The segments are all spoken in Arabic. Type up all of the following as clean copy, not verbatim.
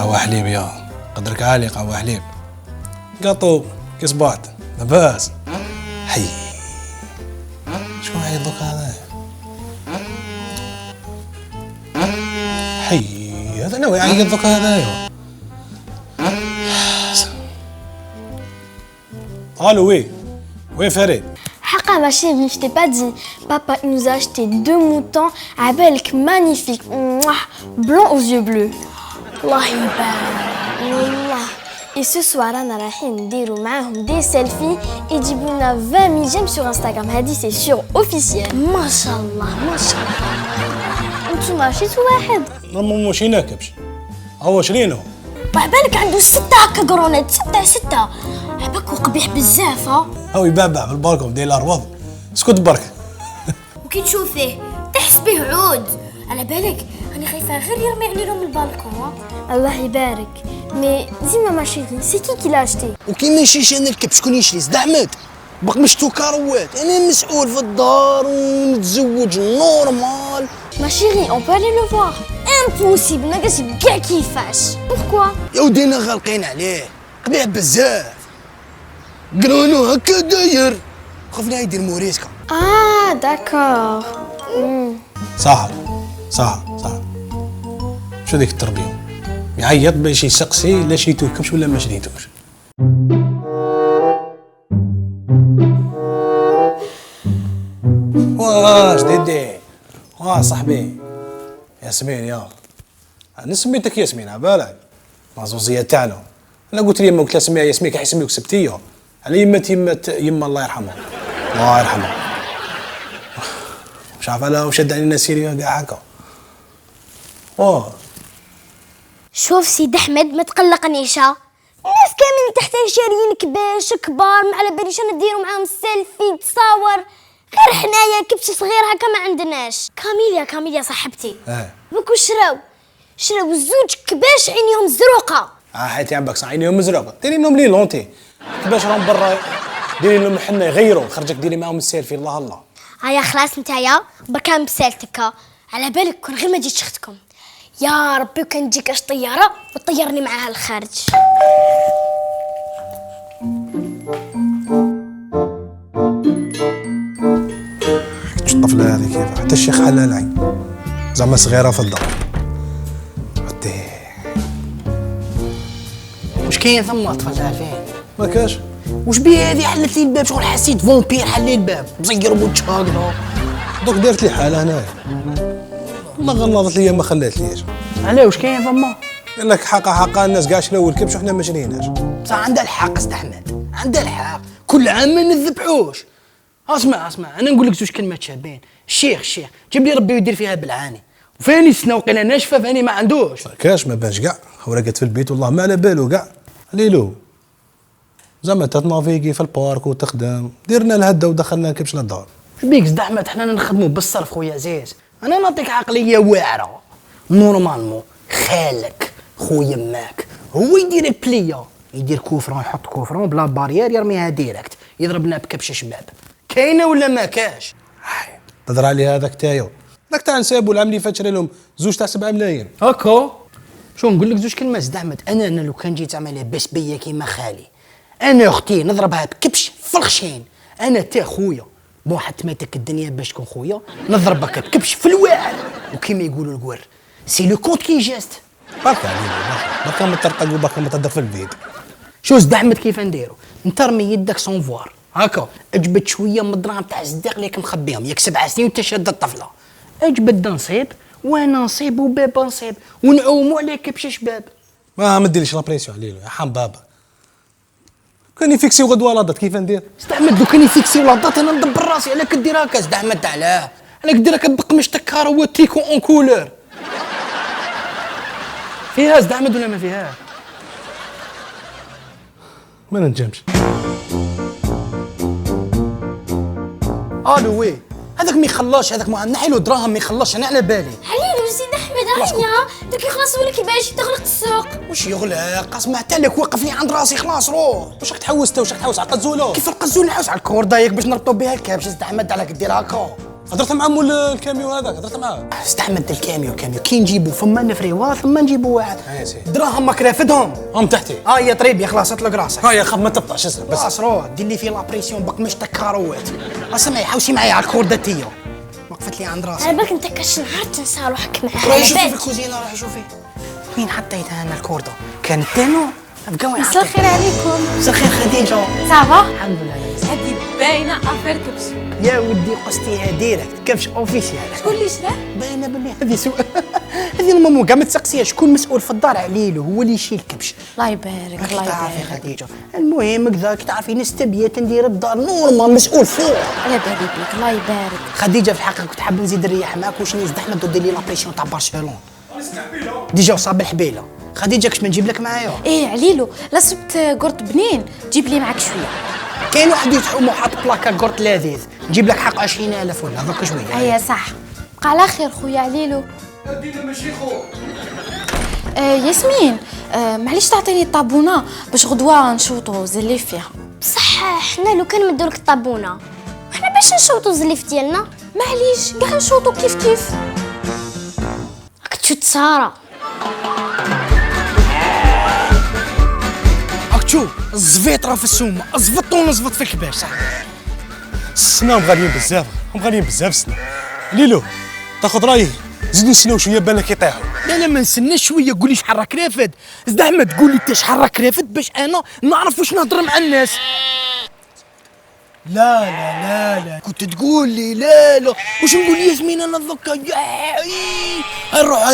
قهوة حليب يا قدرك عالي. قهوة حليب قاطو كيس بعد لاباس. حي شكون عيط دوك هذا؟ حي هذا ناوي يعيط دوك هذايا. الو وي فريد. حقا ماشي je t'ai pas dit. Papa il nous a acheté 2 moutons عبالك magnifiques blancs aux yeux bleus. الله يبارك والله. Et ce soir رانا رايحين نديرو معاهم دي سيلفي يجيبوا لنا 20 000 جيم sur انستغرام. هادي سي سور اوفيسيال. ما شاء الله ما شاء الله. انتوما مشيتو واحد؟ ماما مشينا كبش هو شرينو. وعبالك عنده 6 هكا قرونات. 6 عباك وقبيح بزاف. هو يبعبع في البالكون داير الروض. اسكت برك. وكي تشوف فيه تحس به عود. على بالك راني خايفه غير يرمي علينا من البالكون. الله يبارك. مي ديما ما شيري سي كي لا اشتي. وكي ما نمشيش انا الكبش شكون يشري؟ زد احمد باق مشتو كروات. انا مسؤول في الدار ونتزوج نورمال. ما شيري اون بو aller le voir. امبوسيبل ما قالش كاع كيفاش. بوركوا يا ودينا غالقين عليه قبيح بزاف. قرونو هكا داير خفنا يدير موريسكا. داكور. صح شو ديك التربيه؟ يعيط باش يسقسي لا شريتو الكبش ولا ما شريتوش. واش ديدي صاحبي ياسمين يا انا سميتك ياسمين عبالك مازوزيه تاعنا. انا قلت لي يما قلت لها سميها ياسمين كي يسميوك سبتيه على يما الله يرحمها. الله يرحمها. مش عارف لا وشد علينا سيريا كاع هكا. شوف سيد احمد ما تقلقنيش. الناس كاملين تحت شاريين كباش كبار ما على باليش انا نديرو معاهم سيلفي تصاور. غير حنايا كبش صغير هكا ما عندناش. كاميليا صاحبتي دوك شراو زوج كباش عينيهم زروقه. حياتي عباك صح عينيهم مزروقه. ديري لهم لي لونتي كباش راهم برا. ديري لهم حنا يغيروا خرجك ديري معاهم السيلفي. الله هيا خلاص نتايا بركان بسالتك. على بالك كون غير ما جيتش اختكم يا ربي وكان تجيك اش طياره وطيرني معاها الخارج. الطفله هذه كيف حتى الشيخ حلال عين زعما صغيره في الدار. واش كاين ثما طفل فين؟ ما كاش. واش بيه هذه حلت لي الباب؟ شغل حسيت فامبير حل لي الباب مزير بوجهك هكذا. دوك دارت لي حاله هنايا. والله غلظت لي ما خلاتليش. علاه واش كاين ثما؟ قال لك حقا الناس كاع شراو الكبش وحنا ما شريناش. بصح عندها الحق است احمد عندها الحق. كل عام ما نذبحوش. اسمع انا نقول لك زوج كلمات شابين. الشيخ جيب لي ربي يدير فيها بالعاني. وفاني السنه وقيله ناشفه فاني ما عندوش. كاش ما بانش كاع. ورقت في البيت والله ما على بالو كاع. ليلو زعما تتنافيكي في البارك وتخدم ديرنا الهده ودخلنا كبش للدار. بيك زد احمد حنا نخدموا بالصرف خويا عزيز. انا نعطيك عقليه واعره. نورمالمون خالك خويا ماك هو يدير البليه يدير كوفرون يحط كوفرون بلا بارير يرميها ديريكت يضربنا بكبش شباب. كاينه ولا ما كاش؟ تهضر علي هذاك تايو داك تاع نسابو العام اللي فات شرا لهم زوج تاع 7 ملايين هكا. شو نقول لك زوج كلمات زد احمد. انا لو كان جيت تعمل باس بيا كيما خالي انا اختي نضربها بكبش في الخشين. انا تا خويا بون حتى ما يتك الدنيا باش تكون خويا نضربك بكبش في الواعر. وكيما يقولوا الكور سي لو كونت كي جاست. برك علينا برك مترقق وبرك متهدر في البيت. شو زد احمد كيف نديرو؟ نترمي يدك سون فوار هكا. اجبد شويه من الدراهم تاع الصديق اللي مخبيهم ياك 7 سنين وانت شاد الطفله. اجبد نصيب وانا نصيب وبابا نصيب ونعوموا على كبش شباب. ما ديريش لابريسيون عليلو يا حم بابا. كان يفيكسيو غدوه لاضت كيف ندير؟ زد احمد لو كان يفيكسيو لاضت انا ندبر راسي. علاه كدير هكا زد احمد علاه؟ علاه كدير هكا بقمشتك كارو تريكو اون كولور. فيها زد احمد ولا ما فيها؟ ما ننجمش. الو وي هذاك ما يخلاش. هذاك ما نحي له دراهم ما يخلاش. انا على بالي عليلو سيد احمد هيا دوك يخلص ولك باش تغلق السوق. واش يغلق؟ سمعت لك وقفني عند راسي خلاص روح. واش راك تحوس على القزوله؟ كيف القزول نحوس على الكوردا ياك باش نربطوا بها الكبش زد احمد على كدير هكا. هضرت مع مول الكاميو هذاك، هضرت معاه. استعملت الكاميو كي نجيبو فما نفريوات ثم نجيبو واحد. يا سيدي. دراهم ماك رافدهم. هم تحتي. يا طريبي خلاص اطلق راسك. يا خاف ما تبطأش اسلم بس. بس روح دير لي فيه لابريسيون بك مش تكاروات. اسمعي حوسي معايا على الكورده تيا. وقفت لي عند راسي. على بالك انت كاش نهار تنسى روحك معاها. روحي شوفي في الكوزينه، روحي شوفي. وين حطيتها انا الكورده؟ كانت تانو؟ بقاو مساء الخير عليكم. مساء الخير خديجه. صافا؟ الحمد لله لاباس. هذه باينه افير كبش. يا ودي قصتيها ديريكت كبش اوفيسيال. شكون اللي شراه؟ باينه باللي هذه سؤال. هذه المامو كاع ما تسقسيها شكون مسؤول في الدار عليلو هو اللي يشيل الكبش. الله يبارك الله تعرفي يبارك. خديجه المهم كذا تعرفي نستبيت ندير الدار نورمال مسؤول فوق. على بالي بيك الله يبارك. خديجه في الحقيقه كنت حاب نزيد نريح معاك واش نزدحم ندير لي لابريسيون تاع برشلونه. ديجا صاب الحبيله. خديجه كاش ما نجيب لك معايا؟ ايه عليلو لا صبت قرط بنين جيب لي معاك شويه. كاين واحد يتحوم وحاط بلاكا قرط لذيذ نجيب لك حق 20,000 ولا هذاك شويه. هيا صح بقى على خير خويا عليلو. دينا ماشي خو. ياسمين معليش تعطيني الطابونه باش غدوه نشوطو زلي فيها. بصح حنا لو كان مدولك الطابونه حنا باش نشوطو الزليف ديالنا. معليش كاع نشوطو كيف راك تشوت ساره. اكتشو الزفيطره في السومه زفطو ونزفط في الكباش صح. السنة هم غاليين بزاف، هم غاليين بزاف السنة. ليلو تاخذ رايي زيدو نستناو شويه بالك يطيحوا. لا ما نستناش شويه قولي شحال راك رافد. زد احمد قولي انت شحال راك رافد باش انا نعرف واش نهضر مع الناس. لا كنت تقول لي لا واش نقول ياسمين انا ذكا نروح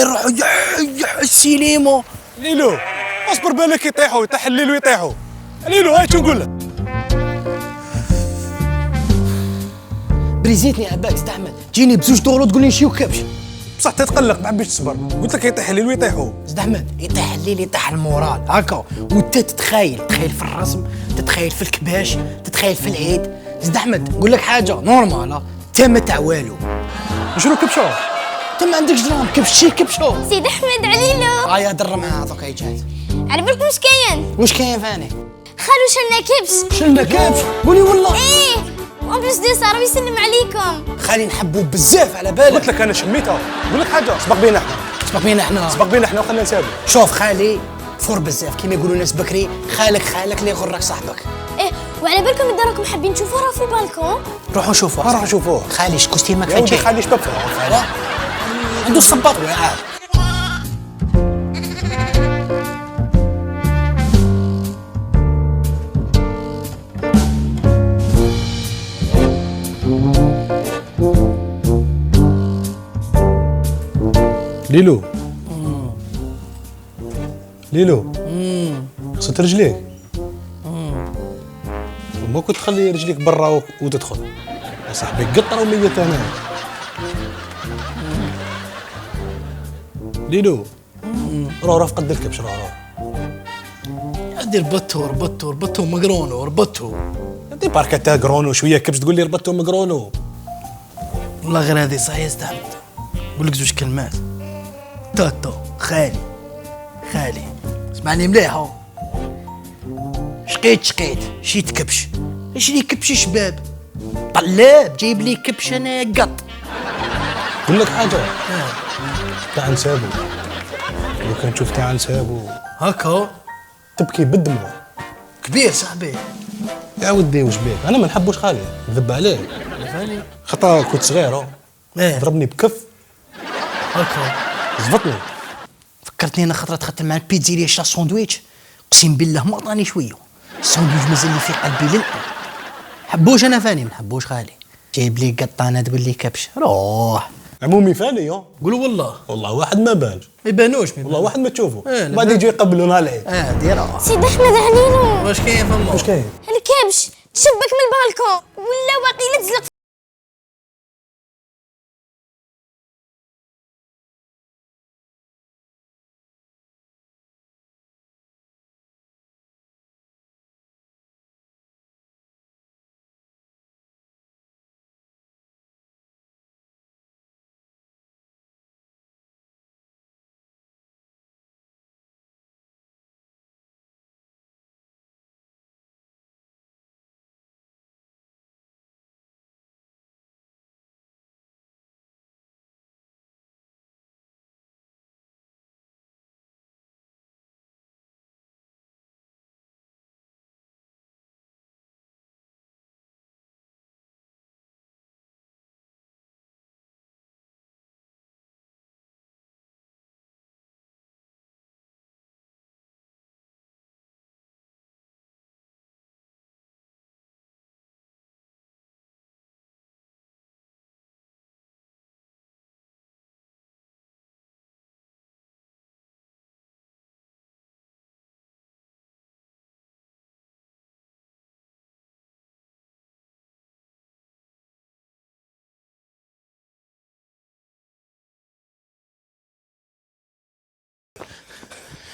السينما. ليلو اصبر بالك يطيحوا يطيح الليل ويطيحوا. ليلو هاي شو نقول لك. بريزيتني عباك زد احمد تجيني بزوج دورو تقول لي نمشيو كبش. بصح تتقلق ما حبيتش تصبر، قلت لك يطيح الليل ويطيحوا. زد احمد يطيح الليل يطيح المورال هكا وانت تتخيل في الرسم تتخيل في الكباش تتخيل في العيد. زد احمد نقول لك حاجه نورمال تما تاع والو. شنو كبشو؟ انت ما عندكش دراهم كبشي كبشو. سيد احمد عليلو يا در معاه هذوك جات. على بالك واش كاين؟ واش كاين فاني؟ خالو شلنا كبش. شلنا كبش قولي والله. ايه وان بليس دو ساره يسلم عليكم. خالي نحبوه بزاف على بالك. قلت لك انا شميتها. نقول لك حاجه سبق بينا احنا. سبق بينا احنا وخلينا نسابوا. شوف خالي فور بزاف كيما يقولوا الناس بكري خالك اللي يغرك صاحبك. ايه وعلى بالكم اذا راكم حابين تشوفوه راه في البالكون. روحوا شوفوه. راح نشوفوه. خالي شكوستي ما يا كان ودي جاي. خلي شباب فيها. عنده الصباط واعر. ليلو غسلت رجليك. وما كنت تخلي رجليك برا وتدخل يا صاحبي قطره وميت انا. ليلو روح رافق قد الكبش روح دير ربطو مقرونو ربطو. انت باركة تاع قرونو شويه كبش تقول لي ربطو مقرونو. والله غير هذه صحيح استعملت. نقول لك زوج كلمات. تاتو خالي اسمعني مليح هو. شقيت شيت كبش اشري كبش شباب طلاب جايب لي كبش انا قط. نقول لك حاجه تاع نسابو لو كان تشوف تاع نسابو هكا تبكي بالدموع. كبير صاحبي. يا ودي وش بيك انا ما نحبوش خالي نذب عليه خطا كنت صغير ضربني بكف هكا زفطني. فكرتني انا خطره دخلت مع البيتزيريا شرا ساندويتش اقسم بالله ما عطاني شويه الساندويتش مازال لي في قلبي للان. حبوش انا فاني ما نحبوش خالي جايب لي قطانه تقول لي كبش روح. عمومي فاني قولوا والله واحد ما بانش ما يبانوش والله واحد ما تشوفه لا بعد يجي يقبلوا نهار العيد. ديرها. سيد احمد عليلو واش كاين فما واش كاين؟ الكبش تشبك من البالكون ولا واقيلا تزلق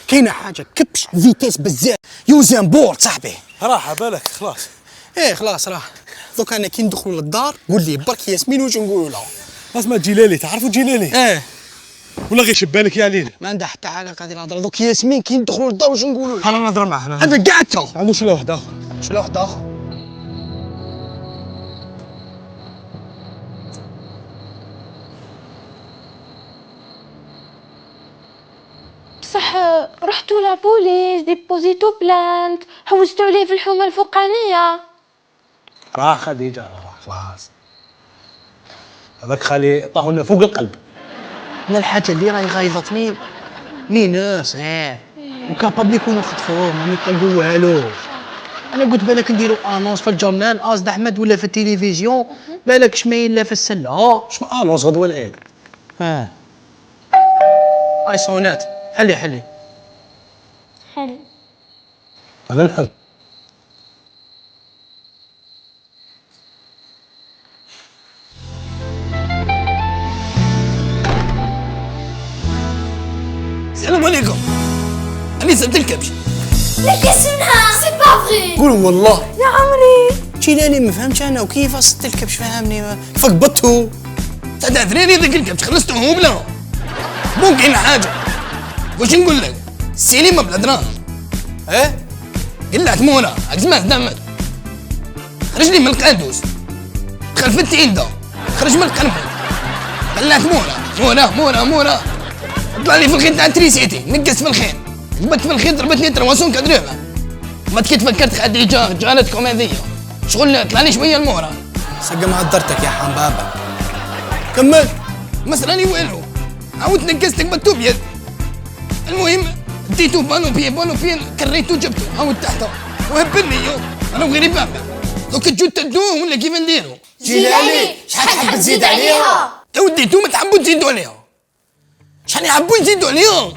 كاينه حاجه كبش فيتيس بزاف يوزان بورد صاحبي. راح بالك خلاص. ايه خلاص راه. دوك انا كي ندخلوا للدار قول لي برك ياسمين واش نقولوا لها. اسمع جيلالي، تعرفوا جيلالي؟ ايه ولا غير شبانك يا ليل؟ ما عندها حتى علاقه هذه الهضره. دوك ياسمين كي ندخلوا للدار واش نقولوا لها. انا نهضر معاه. هذا كاع انت عنده شي واحد اخر. شنو واحد اخر. بصح رحتوا لابوليس ديبوزيتو بلانت حوستوا عليه في الحومه الفوقانيه. راح خديجه راح خلاص. هذاك خالي طاحوا لنا فوق القلب. انا الحاجه اللي راهي غايظتني مينو صغير وكابابل يكونوا خطفوه ما يطلقوا والو. انا قلت بالك نديروا انونس في الجورنال قاصد احمد ولا في التلفزيون بالك شمايل لا في السله. شنو انونس غدوه العيد؟ اي صونات حلي حلي حلو. هذا الحل. السلام عليكم. انا سبت الكبش. لك اسمها سي با فري. قولوا والله يا عمري جيلاني ما فهمتش انا وكيف سبت الكبش فهمني فقبضته تعذريني ذاك الكبش خلصته هو بلا ممكن حاجه. واش نقول لك السينما بلا دراهم ايه قلعت مورا اجمع دمر خرج لي من القادوس دخل في التيلدا خرج من القرمل قلعت مورا طلع لي في الخيط تاع تريسيتي نقص في الخيط جبت في الخيط ضربتني ترواسون كدروبه ما كي تفكرت خديجه جارتكم هذيا شغل طلع لي شويه المورا سقم هدرتك يا حبابه كمل ما سراني والو عاودت نقصتك مكتوب يد. المهم ديتو بالو بي كريتو جبتو عاود تحته وهبلني انا وغيري بابا دوك تجو تدوه ولا كيف نديرو. جيلاني شحال تحب تزيد عليها؟ يا ودي نتوما تحبوا تزيدوا عليها شحال يحبوا يزيدوا عليها